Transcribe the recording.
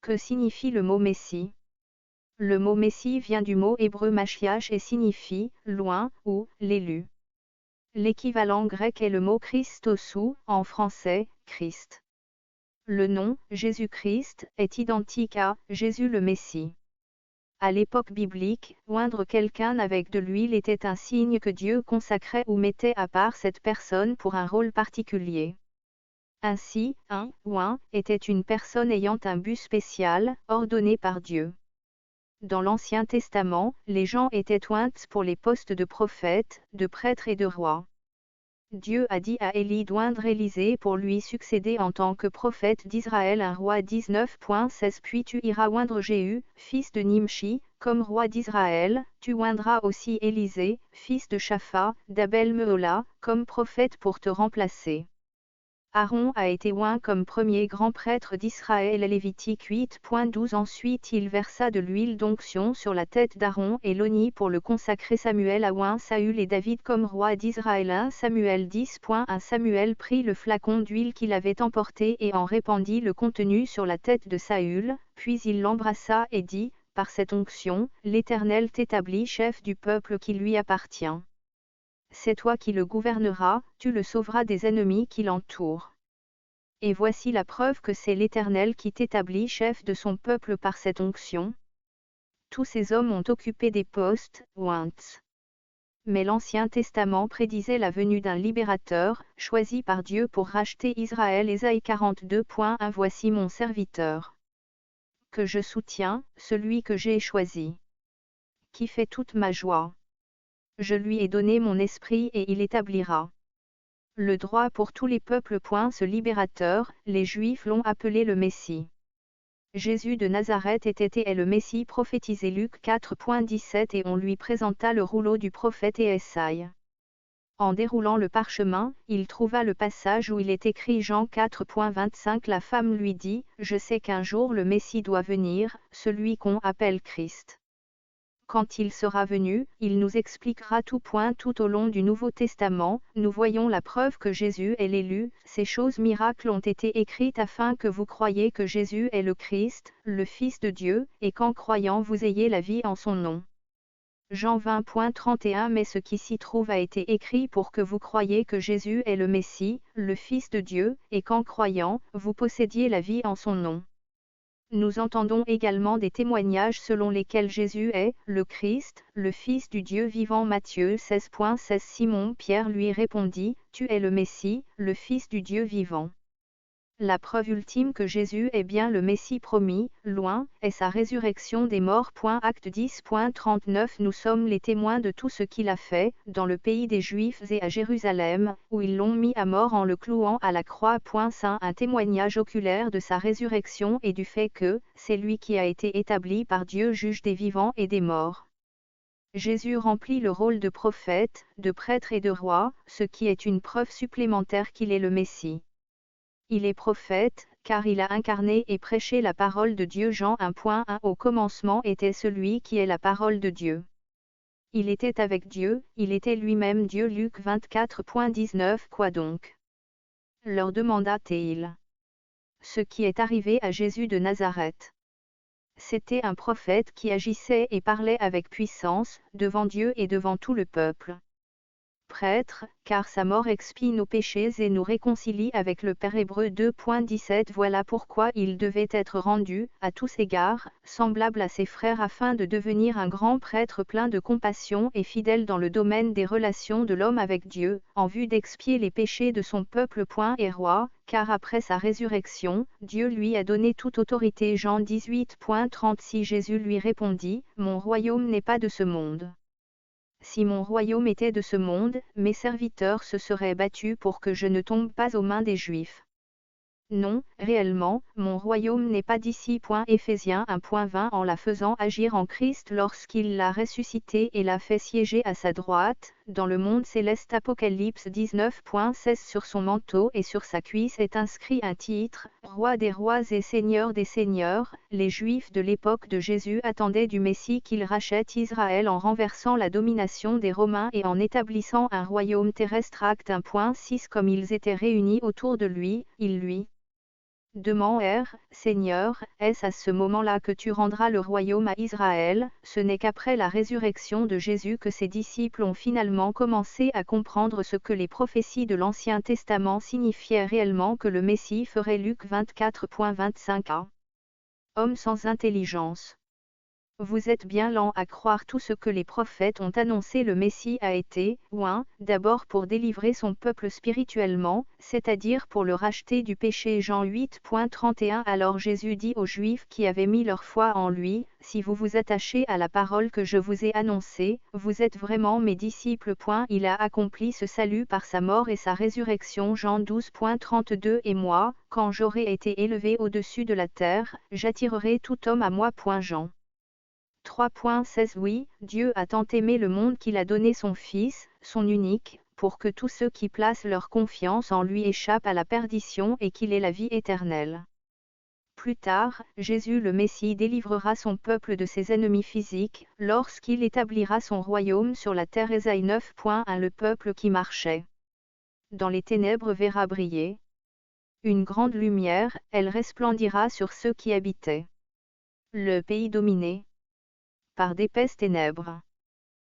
Que signifie le mot Messie? Le mot Messie vient du mot hébreu Mashiach et signifie « loin » ou « l'élu ». L'équivalent grec est le mot Christosou, en français, Christ. Le nom, Jésus-Christ, est identique à Jésus le Messie. À l'époque biblique, oindre quelqu'un avec de l'huile était un signe que Dieu consacrait ou mettait à part cette personne pour un rôle particulier. Ainsi, un oint était une personne ayant un but spécial, ordonné par Dieu. Dans l'Ancien Testament, les gens étaient oints pour les postes de prophètes, de prêtres et de rois. Dieu a dit à Élie d'oindre Élisée pour lui succéder en tant que prophète d'Israël. 1 Roi 19.16. Puis tu iras oindre Jéhu, fils de Nimshi, comme roi d'Israël, tu oindras aussi Élisée, fils de Shaphat, d'Abel-Mehola, comme prophète pour te remplacer. Aaron a été oint comme premier grand prêtre d'Israël. Lévitique 8.12. Ensuite il versa de l'huile d'onction sur la tête d'Aaron et l'oignon pour le consacrer. Samuel a oint Saül et David comme roi d'Israël. 1 Samuel 10.1. Samuel prit le flacon d'huile qu'il avait emporté et en répandit le contenu sur la tête de Saül, puis il l'embrassa et dit, par cette onction, l'Éternel t'établit chef du peuple qui lui appartient. C'est toi qui le gouverneras, tu le sauveras des ennemis qui l'entourent. Et voici la preuve que c'est l'Éternel qui t'établit chef de son peuple par cette onction. Tous ces hommes ont occupé des postes, oints. Mais l'Ancien Testament prédisait la venue d'un libérateur, choisi par Dieu pour racheter Israël. Ésaïe 42.1. Voici mon serviteur, que je soutiens, celui que j'ai choisi, qui fait toute ma joie. Je lui ai donné mon esprit et il établira le droit pour tous les peuples. Ce libérateur, les Juifs l'ont appelé le Messie. Jésus de Nazareth était et est le Messie prophétisé. Luc 4.17. Et on lui présenta le rouleau du prophète Ésaïe. En déroulant le parchemin, il trouva le passage où il est écrit Jean 4.25. La femme lui dit, je sais qu'un jour le Messie doit venir, celui qu'on appelle Christ. Quand il sera venu, il nous expliquera tout. Tout au long du Nouveau Testament, nous voyons la preuve que Jésus est l'élu. Ces choses miracles ont été écrites afin que vous croyiez que Jésus est le Christ, le Fils de Dieu, et qu'en croyant vous ayez la vie en son nom. Jean 20.31. Mais ce qui s'y trouve a été écrit pour que vous croyiez que Jésus est le Messie, le Fils de Dieu, et qu'en croyant, vous possédiez la vie en son nom. Nous entendons également des témoignages selon lesquels Jésus est le Christ, le Fils du Dieu vivant. Matthieu 16.16. Simon-Pierre lui répondit, tu es le Messie, le Fils du Dieu vivant. La preuve ultime que Jésus est bien le Messie promis, loin, est sa résurrection des morts. Acte 10.39. Nous sommes les témoins de tout ce qu'il a fait, dans le pays des Juifs et à Jérusalem, où ils l'ont mis à mort en le clouant à la croix. Saint un témoignage oculaire de sa résurrection et du fait que, c'est lui qui a été établi par Dieu juge des vivants et des morts. Jésus remplit le rôle de prophète, de prêtre et de roi, ce qui est une preuve supplémentaire qu'il est le Messie. Il est prophète, car il a incarné et prêché la parole de Dieu. Jean 1.1. Au commencement était celui qui est la parole de Dieu. Il était avec Dieu, il était lui-même Dieu. Luc 24.19. Quoi donc? Leur demanda-t-il. Ce qui est arrivé à Jésus de Nazareth. C'était un prophète qui agissait et parlait avec puissance, devant Dieu et devant tout le peuple. Prêtre, car sa mort expie nos péchés et nous réconcilie avec le Père. Hébreux 2.17. Voilà pourquoi il devait être rendu, à tous égards, semblable à ses frères afin de devenir un grand prêtre plein de compassion et fidèle dans le domaine des relations de l'homme avec Dieu, en vue d'expier les péchés de son peuple. Et roi, car après sa résurrection, Dieu lui a donné toute autorité. Jean 18.36. Jésus lui répondit, mon royaume n'est pas de ce monde. Si mon royaume était de ce monde, mes serviteurs se seraient battus pour que je ne tombe pas aux mains des Juifs. Non, réellement, mon royaume n'est pas d'ici. Éphésiens 1.20. En la faisant agir en Christ lorsqu'il l'a ressuscité et l'a fait siéger à sa droite, dans le monde céleste. Apocalypse 19.16. Sur son manteau et sur sa cuisse est inscrit un titre, Roi des rois et Seigneur des seigneurs. Les Juifs de l'époque de Jésus attendaient du Messie qu'il rachète Israël en renversant la domination des Romains et en établissant un royaume terrestre. Acte 1.6. Comme ils étaient réunis autour de lui, ils lui Demandèrent, Seigneur, est-ce à ce moment-là que tu rendras le royaume à Israël? Ce n'est qu'après la résurrection de Jésus que ses disciples ont finalement commencé à comprendre ce que les prophéties de l'Ancien Testament signifiaient réellement que le Messie ferait. Luc 24.25a. Homme sans intelligence. Vous êtes bien lents à croire tout ce que les prophètes ont annoncé. Le Messie a été, d'abord pour délivrer son peuple spirituellement, c'est-à-dire pour le racheter du péché. Jean 8.31. Alors Jésus dit aux Juifs qui avaient mis leur foi en lui, si vous vous attachez à la parole que je vous ai annoncée, vous êtes vraiment mes disciples. Il a accompli ce salut par sa mort et sa résurrection. Jean 12.32. Et moi, quand j'aurai été élevé au-dessus de la terre, j'attirerai tout homme à moi. Jean 3.16. Oui, Dieu a tant aimé le monde qu'il a donné son Fils, son unique, pour que tous ceux qui placent leur confiance en lui échappent à la perdition et qu'il ait la vie éternelle. Plus tard, Jésus le Messie délivrera son peuple de ses ennemis physiques, lorsqu'il établira son royaume sur la terre. Ésaïe 9.1. Le peuple qui marchait dans les ténèbres verra briller une grande lumière, elle resplendira sur ceux qui habitaient le pays dominé par d'épaisses ténèbres.